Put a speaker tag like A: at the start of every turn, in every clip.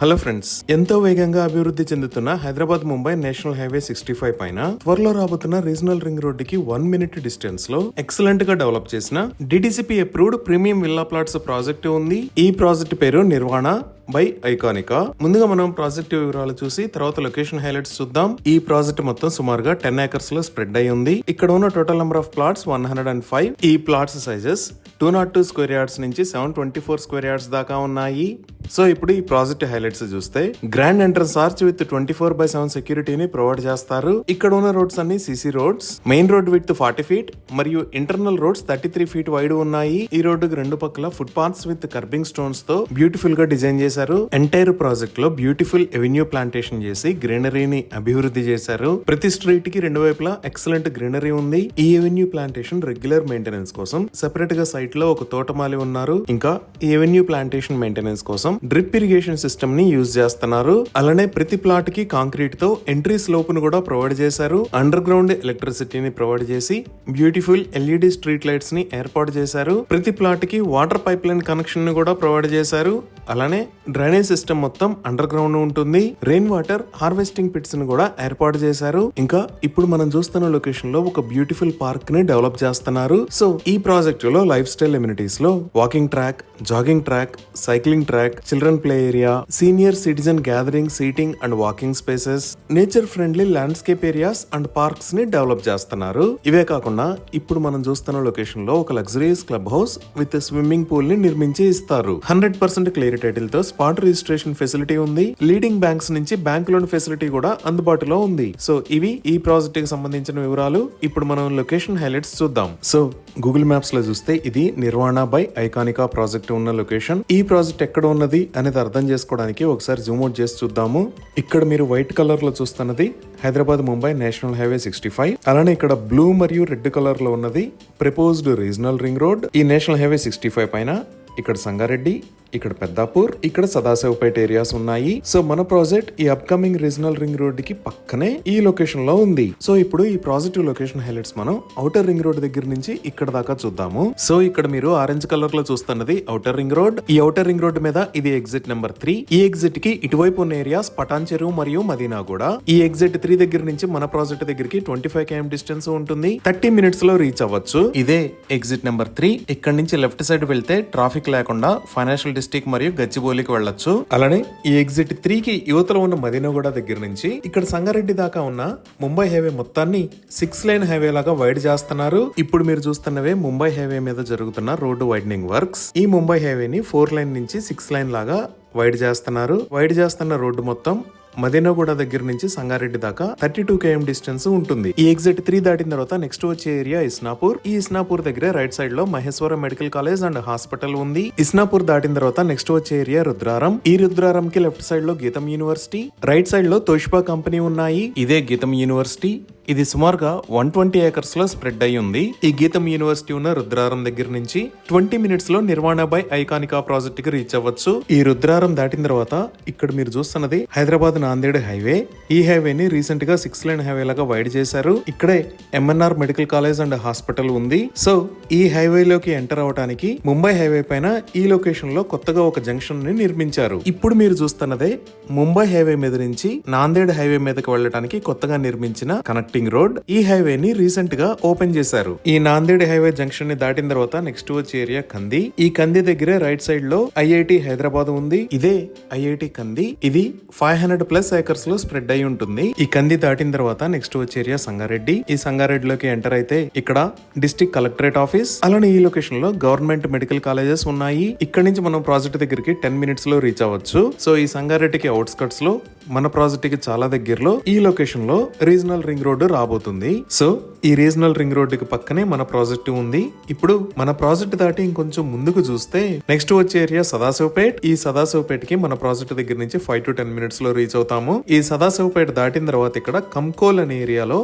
A: Hello friends, ఎంతో వేగంగా అభివృద్ధి చెందుతున్న హైదరాబాద్ ముంబై నేషనల్ హైవే 65 పైన త్వరలో రాబోతున్న రీజనల్ రింగ్ రోడ్డుకి 1 మినిట్ డిస్టెన్స్ లో ఎక్సలెంట్ గా డెవలప్ చేసిన DTCP approved premium villa plots project ఉంది. ఈ ప్రాజెక్ట్ పేరు నిర్వాణ బై ఐకానికా. ముందుగా మనం ప్రాజెక్ట్ వివరాలు చూసి తర్వాత లొకేషన్ హైలైట్స్ చూద్దాం. ఈ ప్రాజెక్ట్ మొత్తం సుమారుగా 10 acres లో స్ప్రెడ్ అయి ఉంది. ఇక్కడ ఉన్న టోటల్ నెంబర్ ఆఫ్ ప్లాట్స్ 105. ఈ ప్లాట్స్ సైజెస్ 202 స్క్వేర్ యార్డ్స్ నుంచి 724 స్క్వేర్ యార్డ్స్ దాకా ఉన్నాయి. సో ఇప్పుడు ఈ ప్రాజెక్ట్ హైలైట్స్ చూస్తే గ్రాండ్ ఎంట్రన్స్ ఆర్చ్ విత్ 24/7 సెక్యూరిటీని ప్రొవైడ్ చేస్తారు. ఇక్కడ ఉన్న రోడ్స్ అన్ని CC roads. Main road with 40 feet మరియు ఇంటర్నల్ రోడ్స్ 33 feet వైడ్ ఉన్నాయి. ఈ రోడ్డుకి రెండు పక్కల foot paths with kerbing stones తో బ్యూటిఫుల్ గా డిజైన్ చేశారు. ఎంటైర్ ప్రాజెక్ట్ లో బ్యూటిఫుల్ ఎవెన్యూ ప్లాంటేషన్ చేసి గ్రీనరీని అభివృద్ధి చేశారు. ప్రతి స్ట్రీట్ కి రెండు వైపులా ఎక్సలెంట్ గ్రీనరీ ఉంది. ఈ ఎవెన్యూ ప్లాంటేషన్ రెగ్యులర్ మెయింటెనెన్స్ కోసం సెపరేట్ గా సైట్ లో ఒక తోటమాలి ఉన్నారు. ఇంకా ఈ ఎవెన్యూ ప్లాంటేషన్ మెయింటెనెన్స్ కోసం డ్రిప్ ఇరిగేషన్ సిస్టమ్ ని యూజ్ చేస్తున్నారు. అలానే ప్రతి ప్లాట్ కి కాంక్రీట్ తో ఎంట్రీ స్లోప్ ను కూడా ప్రొవైడ్ చేశారు. అండర్ గ్రౌండ్ ఎలక్ట్రిసిటీని ప్రొవైడ్ చేసి బ్యూటిఫుల్ ఎల్ఈడి స్ట్రీట్ లైట్స్ ని ఏర్పాటు చేశారు. ప్రతి ప్లాట్ కి వాటర్ పైప్ లైన్ కనెక్షన్ ని కూడా ప్రొవైడ్ చేశారు. అలానే డ్రైనేజ్ సిస్టమ్ మొత్తం అండర్ గ్రౌండ్ ఉంటుంది. రెయిన్ వాటర్ హార్వెస్టింగ్ పిట్స్ ని కూడా ఏర్పాటు చేశారు. ఇంకా ఇప్పుడు మనం చూస్తున్న లొకేషన్ లో ఒక బ్యూటిఫుల్ పార్క్ ని డెవలప్ చేస్తున్నారు. సో ఈ ప్రాజెక్ట్ లో లైఫ్ స్టైల్ ఎమ్యూనిటీస్ లో walking track, jogging track, cycling track, children play area, senior citizen gathering, seating and walking spaces, nature friendly landscape areas and parks ని develop చేస్తున్నారు. ఇవే కాకుండా ఇప్పుడు మనం చూస్తున్న లొకేషన్ లో ఒక luxurious club house with swimming pool ని నిర్మించి ఇస్తారు. 100% క్లియర్ టైటిల్ తో స్పాట్ రిజిస్ట్రేషన్ ఫెసిలిటీ ఉంది. లీడింగ్ బ్యాంక్స్ నుంచి బ్యాంక్ లోన్ ఫెసిలిటీ కూడా అందుబాటులో ఉంది. సో ఇవి ఈ ప్రాజెక్ట్ కి సంబంధించిన వివరాలు. ఇప్పుడు మనం లొకేషన్ హైలైట్స్ చూద్దాం. సో గూగుల్ మ్యాప్స్ లో చూస్తే ఇది నిర్వాణ బై ఐకానికా ప్రాజెక్ట్ ఉన్న లొకేషన్. ఈ ప్రాజెక్ట్ ఎక్కడ ఉన్నది అనేది అర్థం చేసుకోవడానికి ఒకసారి జూమ్ అవుట్ చేసి చూద్దాము. ఇక్కడ మీరు వైట్ కలర్ లో చూస్తున్నది హైదరాబాద్ ముంబై నేషనల్ హైవే 65. అలానే ఇక్కడ బ్లూ మరియు రెడ్ కలర్ లో ఉన్నది ప్రపోజ్డ్ రీజనల్ రింగ్ రోడ్. ఈ నేషనల్ హైవే 65 పైన ఇక్కడ సంగారెడ్డి, ఇక్కడ పెద్దాపూర్, ఇక్కడ సదాశివపేట ఏరియాస్ ఉన్నాయి. సో మన ప్రాజెక్ట్ ఈ అప్కమింగ్ రీజనల్ రింగ్ రోడ్ కి పక్కనే ఈ లొకేషన్ లో ఉంది. సో ఇప్పుడు ఈ ప్రాజెక్ట్ లొకేషన్ హైలైట్స్ మనం ఔటర్ రింగ్ రోడ్ దగ్గర నుంచి ఇక్కడ దాకా చూద్దాము. సో ఇక్కడ మీరు ఆరెంజ్ కలర్ లో చూస్తున్నది ఔటర్ రింగ్ రోడ్. ఈ ఔటర్ రింగ్ రోడ్ మీద ఇది ఎగ్జిట్ నెంబర్ 3. ఈ ఎగ్జిట్ కి ఇటువైపు ఉన్న ఏరియాస్ పటాన్ చెరువు మరియు మదీనా కూడా. ఈ ఎగ్జిట్ 3 దగ్గర నుంచి మన ప్రాజెక్ట్ దగ్గరికి 25 km డిస్టెన్స్ ఉంటుంది. 30 minutes లో రీచ్ అవ్వచ్చు. ఇదే ఎగ్జిట్ నెంబర్ 3. ఇక్కడ నుంచి లెఫ్ట్ సైడ్ వెళ్తే ట్రాఫిక్ లేకుండా ఫైనాన్షియల్ డిస్ట్రిక్ట్ మరియు గచ్చిబౌలికి వెళ్ళొచ్చు. అలానే ఈ ఎగ్జిట్ 3 కి యువతలో ఉన్న మదీనాగూడ దగ్గర నుంచి ఇక్కడ సంగారెడ్డి దాకా ఉన్న ముంబై హైవే మొత్తాన్ని 6 lane హైవే లాగా వైడ్ చేస్తున్నారు. ఇప్పుడు మీరు చూస్తున్నవే ముంబై హైవే మీద జరుగుతున్న రోడ్డు వైడనింగ్ వర్క్స్. ఈ ముంబై హైవేని 4 lane నుంచి 6 lane లాగా వైడ్ చేస్తున్నారు. వైడ్ చేస్తున్న రోడ్డు మొత్తం మదీనాగూడ దగ్గర నుంచి సంగారెడ్డి దాకా 32 km డిస్టెన్స్ ఉంటుంది. ఈ ఎగ్జిట్ 3 దాటిన తర్వాత నెక్స్ట్ వచ్చే ఏరియా ఇస్నాపూర్. ఈ ఇస్నాపూర్ దగ్గర రైట్ సైడ్ లో Maheshwaram medical college and hospital ఉంది. ఇస్నాపూర్ దాటిన తర్వాత నెక్స్ట్ వచ్చే ఏరియా రుద్రారం. ఈ రుద్రారం కి లెఫ్ట్ సైడ్ లో గీతం యూనివర్సిటీ, రైట్ సైడ్ లో తోషిబా కంపెనీ ఉన్నాయి. ఇదే గీతం యూనివర్సిటీ. ఇది సుమారుగా 120 acres లో స్ప్రెడ్ అయి ఉంది. ఈ గీతం యూనివర్సిటీ ఉన్న రుద్రారం దగ్గర నుంచి 20 minutes లో నిర్వాణ బై ఐకానికా ప్రాజెక్ట్ కి రీచ్ అవ్వచ్చు. ఈ రుద్రారం దాటిన తర్వాత ఇక్కడ మీరు చూస్తున్నది హైదరాబాద్ నాందేడ్ హైవే. ఈ హైవేని రీసెంట్ గా 6 lane హైవే లాగా వైడ్ చేశారు. ఇక్కడే MNR medical college and hospital ఉంది. సో ఈ హైవేలోకి ఎంటర్ అవడానికి ముంబై హైవే పైన ఈ లొకేషన్ లో కొత్తగా ఒక జంక్షన్ ని నిర్మించారు. ఇప్పుడు మీరు చూస్తున్నదే ముంబై హైవే మీద నుంచి నాందేడ్ హైవే మీదకి వెళ్ళడానికి కొత్తగా నిర్మించిన కనెక్టింగ్ రోడ్. ఈ హైవేని రీసెంట్ గా ఓపెన్ చేశారు. ఈ నాందేడ్ హైవే జంక్షన్ ని దాటిన తర్వాత నెక్స్ట్ వచ్చే ఏరియా కంది. ఈ కంది దగ్గరే రైట్ సైడ్ లో ఐఐటి హైదరాబాద్ ఉంది. ఇదే ఐఐటి కంది. ఇది 500+ acres లో స్ప్రెడ్ అయి ఉంటుంది. ఈ కంది దాటిన తర్వాత నెక్స్ట్ వచ్చే ఏరియా సంగారెడ్డి. ఈ సంగారెడ్డిలోకి ఎంటర్ అయితే ఇక్కడ డిస్ట్రిక్ట్ కలెక్టరేట్ ఆఫీస్. అలానే ఈ లొకేషన్ లో గవర్నమెంట్ మెడికల్ కాలేజెస్ ఉన్నాయి. ఇక్కడ నుంచి మనం ప్రాజెక్ట్ దగ్గరికి 10 minutes లో రీచ్ అవ్వచ్చు. సో ఈ సంగారెడ్డికి అవుట్స్కట్స్ లో మన ప్రాజెక్ట్ కి చాలా దగ్గరలో ఈ లొకేషన్ లో రీజనల్ రింగ్ రోడ్ రాబోతుంది. సో ఈ రీజనల్ రింగ్ రోడ్ కి పక్కనే మన ప్రాజెక్ట్ ఉంది. ఇప్పుడు మన ప్రాజెక్ట్ దాటి ఇంకొంచెం ముందుకు చూస్తే నెక్స్ట్ వచ్చే ఏరియా సదాశివపేట్. ఈ సదాశివపేట్ కి మన ప్రాజెక్ట్ దగ్గర నుంచి 5 to 10 minutes లో రీచ్ అవుతాము. ఈ సదాశివపేట్ దాటిన తర్వాత ఇక్కడ కంకోల్ అనే ఏరియాలో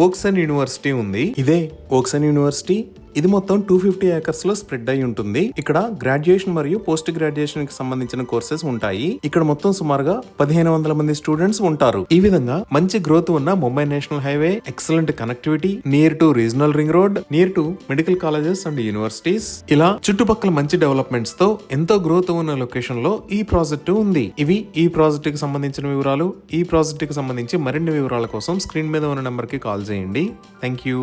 A: ఓక్సన్ యూనివర్సిటీ ఉంది. ఇదే ఓక్సన్ యూనివర్సిటీ. ఇది మొత్తం 250 ఏకర్స్ లో స్ప్రెడ్ అయి ఉంటుంది. ఇక్కడ గ్రాడ్యుయేషన్ మరియు పోస్ట్ గ్రాడ్యుయేషన్ కి సంబంధించిన కోర్సెస్ ఉంటాయి. ఇక్కడ మొత్తం సుమారుగా 1500 మంది స్టూడెంట్స్ ఉంటారు. ఈ విధంగా మంచి గ్రోత్ ఉన్న Mumbai national highway, excellent connectivity, near to regional ring road, near to medical colleges and universities, ఇలా చుట్టుపక్కల మంచి డెవలప్మెంట్స్ తో ఎంతో గ్రోత్ ఉన్న లొకేషన్ లో ఈ ప్రాజెక్టు ఉంది. ఇవి ఈ ప్రాజెక్ట్ కి సంబంధించిన వివరాలు. ఈ ప్రాజెక్ట్ కి సంబంధించి మరిన్ని వివరాల కోసం స్క్రీన్ మీద ఉన్న నెంబర్ కి కాల్ చేయండి. Thank you.